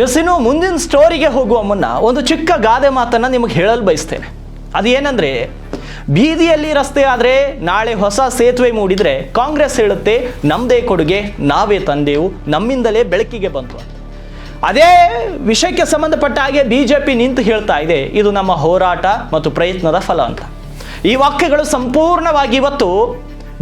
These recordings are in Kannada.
ಇನ್ನು ಮುಂದಿನ ಸ್ಟೋರಿಗೆ ಹೋಗುವ ಮುನ್ನ ಒಂದು ಚಿಕ್ಕ ಗಾದೆ ಮಾತನ್ನು ನಿಮಗೆ ಹೇಳಲು ಬಯಸ್ತೇನೆ. ಅದೇನೆಂದರೆ, ಬೀದಿಯಲ್ಲಿ ರಸ್ತೆ ಆದರೆ ನಾಳೆ ಹೊಸ ಸೇತುವೆ ಮೂಡಿದರೆ ಕಾಂಗ್ರೆಸ್ ಹೇಳುತ್ತೆ ನಮ್ಮದೇ ಕೊಡುಗೆ, ನಾವೇ ತಂದೆವು, ನಮ್ಮಿಂದಲೇ ಬೆಳಕಿಗೆ ಬಂತು. ಅದೇ ವಿಷಯಕ್ಕೆ ಸಂಬಂಧಪಟ್ಟ ಹಾಗೆ ಬಿಜೆಪಿ ನಿಂತು ಹೇಳ್ತಾ ಇದೆ, ಇದು ನಮ್ಮ ಹೋರಾಟ ಮತ್ತು ಪ್ರಯತ್ನದ ಫಲ ಅಂತ. ಈ ವಾಕ್ಯಗಳು ಸಂಪೂರ್ಣವಾಗಿ ಇವತ್ತು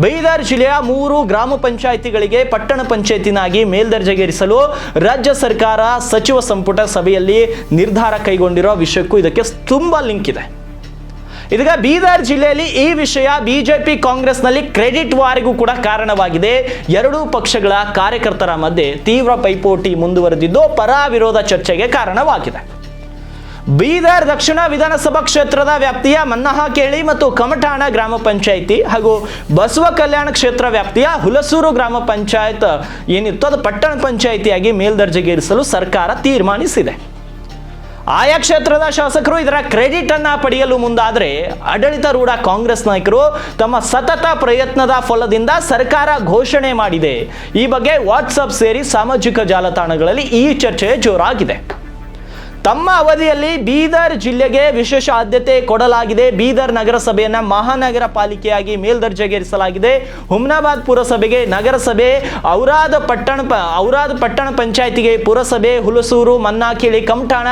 ಬೀದರ್ ಜಿಲ್ಲೆಯ 3 ಗ್ರಾಮ ಪಂಚಾಯಿತಿಗಳಿಗೆ ಪಟ್ಟಣ ಪಂಚಾಯತಿನಾಗಿ ಮೇಲ್ದರ್ಜೆಗೇರಿಸಲು ರಾಜ್ಯ ಸರ್ಕಾರ ಸಚಿವ ಸಂಪುಟ ಸಭೆಯಲ್ಲಿ ನಿರ್ಧಾರ ಕೈಗೊಂಡಿರೋ ವಿಷಯಕ್ಕೂ ಇದಕ್ಕೆ ತುಂಬ ಲಿಂಕ್ ಇದೆ. ಇದೀಗ ಬೀದರ್ ಜಿಲ್ಲೆಯಲ್ಲಿ ಈ ವಿಷಯ ಬಿಜೆಪಿ ಕಾಂಗ್ರೆಸ್ನಲ್ಲಿ ಕ್ರೆಡಿಟ್ ವಾರಿಗೂ ಕೂಡ ಕಾರಣವಾಗಿದೆ. ಎರಡೂ ಪಕ್ಷಗಳ ಕಾರ್ಯಕರ್ತರ ಮಧ್ಯೆ ತೀವ್ರ ಪೈಪೋಟಿ ಮುಂದುವರೆದಿದ್ದು ಪರ ವಿರೋಧ ಚರ್ಚೆಗೆ ಕಾರಣವಾಗಿದೆ. ಬೀದರ್ ದಕ್ಷಿಣ ವಿಧಾನಸಭಾ ಕ್ಷೇತ್ರದ ವ್ಯಾಪ್ತಿಯ ಮನ್ನಹಾಕೇಳಿ ಮತ್ತು ಕಮಠಾಣ ಗ್ರಾಮ ಪಂಚಾಯಿತಿ ಹಾಗೂ ಬಸವ ಕಲ್ಯಾಣ ಕ್ಷೇತ್ರ ವ್ಯಾಪ್ತಿಯ ಹುಲಸೂರು ಗ್ರಾಮ ಪಂಚಾಯತ್ ಏನಿತ್ತು ಅದು ಪಟ್ಟಣ ಪಂಚಾಯಿತಿಯಾಗಿ ಮೇಲ್ದರ್ಜೆಗೇರಿಸಲು ಸರ್ಕಾರ ತೀರ್ಮಾನಿಸಿದೆ. ಆಯಾ ಕ್ಷೇತ್ರದ ಶಾಸಕರು ಇದರ ಕ್ರೆಡಿಟ್ ಅನ್ನ ಪಡೆಯಲು ಮುಂದಾದರೆ ಆಡಳಿತಾರೂಢ ಕಾಂಗ್ರೆಸ್ ನಾಯಕರು ತಮ್ಮ ಸತತ ಪ್ರಯತ್ನದ ಫಲದಿಂದ ಸರ್ಕಾರ ಘೋಷಣೆ ಮಾಡಿದೆ. ಈ ಬಗ್ಗೆ ವಾಟ್ಸಪ್ ಸೇರಿ ಸಾಮಾಜಿಕ ಜಾಲತಾಣಗಳಲ್ಲಿ ಈ ಚರ್ಚೆ ಜೋರಾಗಿದೆ. ತಮ್ಮ ಅವಧಿಯಲ್ಲಿ ಬೀದರ್ ಜಿಲ್ಲೆಗೆ ವಿಶೇಷ ಆದ್ಯತೆ ಕೊಡಲಾಗಿದೆ. ಬೀದರ್ ನಗರಸಭೆಯನ್ನ ಮಹಾನಗರ ಪಾಲಿಕೆಯಾಗಿ ಮೇಲ್ದರ್ಜೆಗೇರಿಸಲಾಗಿದೆ. ಹುಮ್ನಾಬಾದ್ ಪುರಸಭೆಗೆ ನಗರಸಭೆ, ಔರಾದ್ ಪಟ್ಟಣ ಪಂಚಾಯಿತಿಗೆ ಪುರಸಭೆ, ಹುಲಸೂರು, ಮನ್ನಾಕೇಳಿ, ಕಮಠಾಣ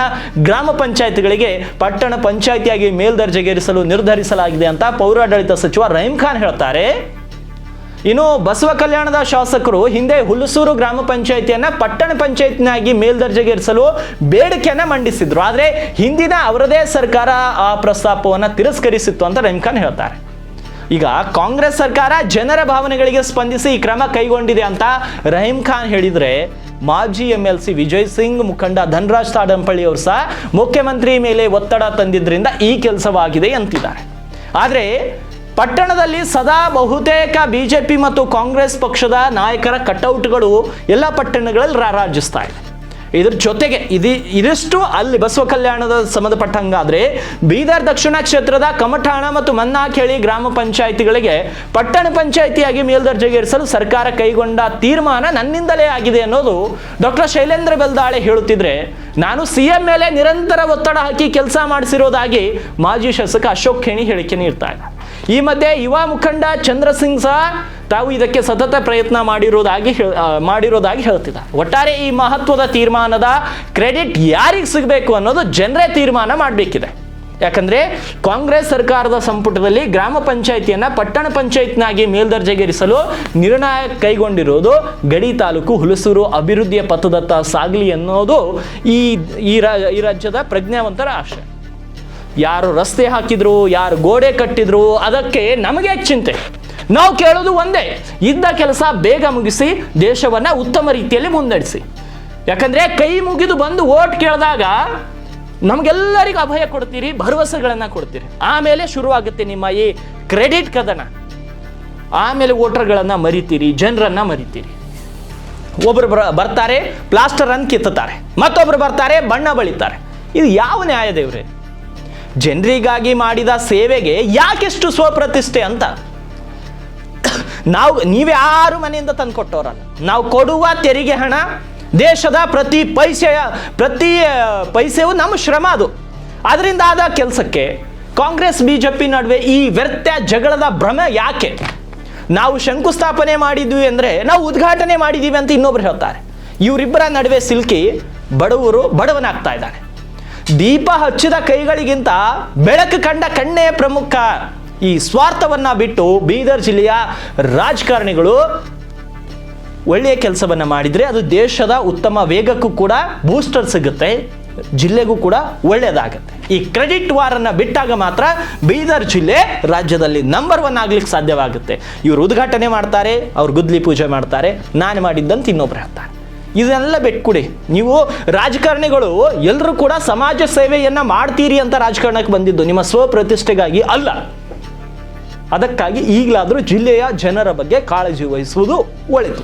ಗ್ರಾಮ ಪಂಚಾಯಿತಿಗಳಿಗೆ ಪಟ್ಟಣ ಪಂಚಾಯಿತಿಯಾಗಿ ಮೇಲ್ದರ್ಜೆಗೇರಿಸಲು ನಿರ್ಧರಿಸಲಾಗಿದೆ ಅಂತ ಪೌರಾಡಳಿತ ಸಚಿವ ರಹೀಂ ಖಾನ್ ಹೇಳ್ತಾರೆ. ಇನ್ನು ಬಸವ ಕಲ್ಯಾಣದ ಶಾಸಕರು ಹಿಂದೆ ಹುಲಸೂರು ಗ್ರಾಮ ಪಂಚಾಯಿತಿಯನ್ನ ಪಟ್ಟಣ ಪಂಚಾಯತ್ನಾಗಿ ಮೇಲ್ದರ್ಜೆಗೇರಿಸಲು ಬೇಡಿಕೆಯನ್ನ ಮಂಡಿಸಿದ್ರು. ಆದರೆ ಹಿಂದಿನ ಅವರದೇ ಸರ್ಕಾರ ಆ ಪ್ರಸ್ತಾಪವನ್ನು ತಿರಸ್ಕರಿಸಿತ್ತು ಅಂತ ರಹೀಂ ಖಾನ್ ಹೇಳ್ತಾರೆ. ಈಗ ಕಾಂಗ್ರೆಸ್ ಸರ್ಕಾರ ಜನರ ಭಾವನೆಗಳಿಗೆ ಸ್ಪಂದಿಸಿ ಈ ಕ್ರಮ ಕೈಗೊಂಡಿದೆ ಅಂತ ರಹೀಂ ಖಾನ್ ಹೇಳಿದ್ರೆ, ಮಾಜಿ MLC ವಿಜಯ್ ಸಿಂಗ್, ಮುಖಂಡ ಧನರಾಜ್ ತಾಡಂಪಳ್ಳಿ ಅವರು ಸಹ ಮುಖ್ಯಮಂತ್ರಿ ಮೇಲೆ ಒತ್ತಡ ತಂದಿದ್ರಿಂದ ಈ ಕೆಲಸವಾಗಿದೆ ಅಂತಿದ್ದಾರೆ. ಆದರೆ ಪಟ್ಟಣದಲ್ಲಿ ಸದಾ ಬಹುತೇಕ ಬಿಜೆಪಿ ಮತ್ತು ಕಾಂಗ್ರೆಸ್ ಪಕ್ಷದ ನಾಯಕರ ಕಟೌಟ್ಗಳು ಎಲ್ಲ ಪಟ್ಟಣಗಳಲ್ಲಿ ರಾರಾಜಿಸ್ತಾ ಇದೆ. ಇದ್ರ ಜೊತೆಗೆ ಇದಿಷ್ಟು ಅಲ್ಲಿ ಬಸವ ಕಲ್ಯಾಣದ ಸಂಬಂಧಪಟ್ಟಂಗಾದ್ರೆ ಬೀದರ್ ದಕ್ಷಿಣ ಕ್ಷೇತ್ರದ ಕಮಠಾಣ ಮತ್ತು ಮನ್ನಾಕೇಳಿ ಗ್ರಾಮ ಪಂಚಾಯಿತಿಗಳಿಗೆ ಪಟ್ಟಣ ಪಂಚಾಯಿತಿಯಾಗಿ ಮೇಲ್ದರ್ಜೆಗೇರಿಸಲು ಸರ್ಕಾರ ಕೈಗೊಂಡ ತೀರ್ಮಾನ ನನ್ನಿಂದಲೇ ಆಗಿದೆ ಅನ್ನೋದು ಡಾಕ್ಟರ್ ಶೈಲೇಂದ್ರ ಬೆಲ್ದಾಳೆ ಹೇಳುತ್ತಿದ್ರೆ, ನಾನು CM ಮೇಲೆ ನಿರಂತರ ಒತ್ತಡ ಹಾಕಿ ಕೆಲಸ ಮಾಡಿಸಿರೋದಾಗಿ ಮಾಜಿ ಶಾಸಕ ಅಶೋಕ್ ಖೇಣಿ ಹೇಳಿಕೆ ನೀಡ್ತಾ ಇದ್ದಾರೆ. ಈ ಮಧ್ಯೆ ಯುವ ಮುಖಂಡ ಚಂದ್ರಸಿಂಗ್ ಸಹ ತಾವು ಇದಕ್ಕೆ ಸತತ ಪ್ರಯತ್ನ ಮಾಡಿರೋದಾಗಿ ಹೇಳ್ತಿದ್ದಾರೆ. ಒಟ್ಟಾರೆ ಈ ಮಹತ್ವದ ತೀರ್ಮಾನದ ಕ್ರೆಡಿಟ್ ಯಾರಿಗೆ ಸಿಗಬೇಕು ಅನ್ನೋದು ಜನರೇ ತೀರ್ಮಾನ ಮಾಡಬೇಕಿದೆ. ಯಾಕಂದ್ರೆ ಕಾಂಗ್ರೆಸ್ ಸರ್ಕಾರದ ಸಂಪುಟದಲ್ಲಿ ಗ್ರಾಮ ಪಂಚಾಯಿತಿಯನ್ನ ಪಟ್ಟಣ ಪಂಚಾಯತ್ನಾಗಿ ಮೇಲ್ದರ್ಜೆಗೇರಿಸಲು ನಿರ್ಣಯ ಕೈಗೊಂಡಿರೋದು ಗಡಿ ತಾಲೂಕು ಹುಲಸೂರು ಅಭಿವೃದ್ಧಿಯ ಪಥದತ್ತ ಸಾಗಲಿ ಅನ್ನೋದು ಈ ರಾಜ್ಯದ ಪ್ರಜ್ಞಾವಂತರ ಆಶಯ. ಯಾರು ರಸ್ತೆ ಹಾಕಿದ್ರು, ಯಾರು ಗೋಡೆ ಕಟ್ಟಿದ್ರು, ಅದಕ್ಕೆ ನಮಗೆ ಚಿಂತೆ. ನಾವು ಕೇಳೋದು ಒಂದೇ, ಇದ್ದ ಕೆಲಸ ಬೇಗ ಮುಗಿಸಿ ದೇಶವನ್ನ ಉತ್ತಮ ರೀತಿಯಲ್ಲಿ ಮುನ್ನಡೆಸಿ. ಯಾಕಂದ್ರೆ ಕೈ ಮುಗಿದು ಬಂದು ಓಟ್ ಕೇಳಿದಾಗ ನಮಗೆಲ್ಲರಿಗೂ ಅಭಯ ಕೊಡ್ತೀರಿ, ಭರವಸೆಗಳನ್ನ ಕೊಡ್ತೀರಿ. ಆಮೇಲೆ ಶುರುವಾಗುತ್ತೆ ನಿಮ್ಮ ಈ ಕ್ರೆಡಿಟ್ ಕದನ. ಆಮೇಲೆ ವೋಟರ್ಗಳನ್ನ ಮರಿತೀರಿ, ಜನರನ್ನ ಮರಿತೀರಿ. ಒಬ್ರು ಬರ್ತಾರೆ ಪ್ಲಾಸ್ಟರ್ ಅನ್ನು ಕಿತ್ತುತ್ತಾರೆ, ಮತ್ತೊಬ್ರು ಬರ್ತಾರೆ ಬಣ್ಣ ಬಳಿತಾರೆ. ಇದು ಯಾವ ನ್ಯಾಯ ದೇವ್ರೆ? ಜನರಿಗಾಗಿ ಮಾಡಿದ ಸೇವೆಗೆ ಯಾಕೆಷ್ಟು ಸ್ವಪ್ರತಿಷ್ಠೆ ಅಂತ. ನೀವ್ಯಾರು ಮನೆಯಿಂದ ತಂದು ಕೊಟ್ಟವರಲ್ಲ. ನಾವು ಕೊಡುವ ತೆರಿಗೆ ಹಣ, ದೇಶದ ಪ್ರತಿ ಪೈಸೆಯೂ ನಮ್ಮ ಶ್ರಮ. ಅದು ಅದರಿಂದ ಆದ ಕೆಲಸಕ್ಕೆ ಕಾಂಗ್ರೆಸ್ ಬಿಜೆಪಿ ನಡುವೆ ಈ ವ್ಯರ್ಥ ಜಗಳದ ಭ್ರಮೆ ಯಾಕೆ? ನಾವು ಶಂಕುಸ್ಥಾಪನೆ ಮಾಡಿದ್ವಿ ಅಂದರೆ ನಾವು ಉದ್ಘಾಟನೆ ಮಾಡಿದ್ದೀವಿ ಅಂತ ಇನ್ನೊಬ್ರು ಹೇಳ್ತಾರೆ. ಇವರಿಬ್ಬರ ನಡುವೆ ಸಿಲುಕಿ ಬಡವನಾಗ್ತಾ ಇದ್ದಾನೆ. ದೀಪ ಹಚ್ಚಿದ ಕೈಗಳಿಗಿಂತ ಬೆಳಕು ಕಂಡ ಕಣ್ಣೇ ಪ್ರಮುಖ. ಈ ಸ್ವಾರ್ಥವನ್ನ ಬಿಟ್ಟು ಬೀದರ್ ಜಿಲ್ಲೆಯ ರಾಜಕಾರಣಿಗಳು ಒಳ್ಳೆಯ ಕೆಲಸವನ್ನ ಮಾಡಿದ್ರೆ ಅದು ದೇಶದ ಉತ್ತಮ ವೇಗಕ್ಕೂ ಕೂಡ ಬೂಸ್ಟರ್ ಸಿಗುತ್ತೆ, ಜಿಲ್ಲೆಗೂ ಕೂಡ ಒಳ್ಳೆಯದಾಗುತ್ತೆ. ಈ ಕ್ರೆಡಿಟ್ ವಾರನ್ನ ಬಿಟ್ಟಾಗ ಮಾತ್ರ ಬೀದರ್ ಜಿಲ್ಲೆ ರಾಜ್ಯದಲ್ಲಿ ನಂಬರ್ 1 ಆಗ್ಲಿಕ್ಕೆ ಸಾಧ್ಯವಾಗುತ್ತೆ. ಇವರು ಉದ್ಘಾಟನೆ ಮಾಡ್ತಾರೆ, ಅವ್ರು ಗುದ್ಲಿ ಪೂಜೆ ಮಾಡ್ತಾರೆ, ನಾನು ಮಾಡಿದ್ದಂತ ಇನ್ನೊಬ್ರು ಹೇಳ್ತಾರೆ. ಇದನ್ನೆಲ್ಲ ಬಿಟ್ಕೊಡಿ. ನೀವು ರಾಜಕಾರಣಿಗಳು ಎಲ್ಲರೂ ಕೂಡ ಸಮಾಜ ಸೇವೆಯನ್ನ ಮಾಡ್ತೀರಿ ಅಂತ ರಾಜಕಾರಣಕ್ಕೆ ಬಂದಿದ್ದು ನಿಮ್ಮ ಸ್ವಪ್ರತಿಷ್ಠೆಗಾಗಿ ಅಲ್ಲ. ಅದಕ್ಕಾಗಿ ಈಗಲಾದರೂ ಜಿಲ್ಲೆಯ ಜನರ ಬಗ್ಗೆ ಕಾಳಜಿ ವಹಿಸುವುದು ಒಳಿತು.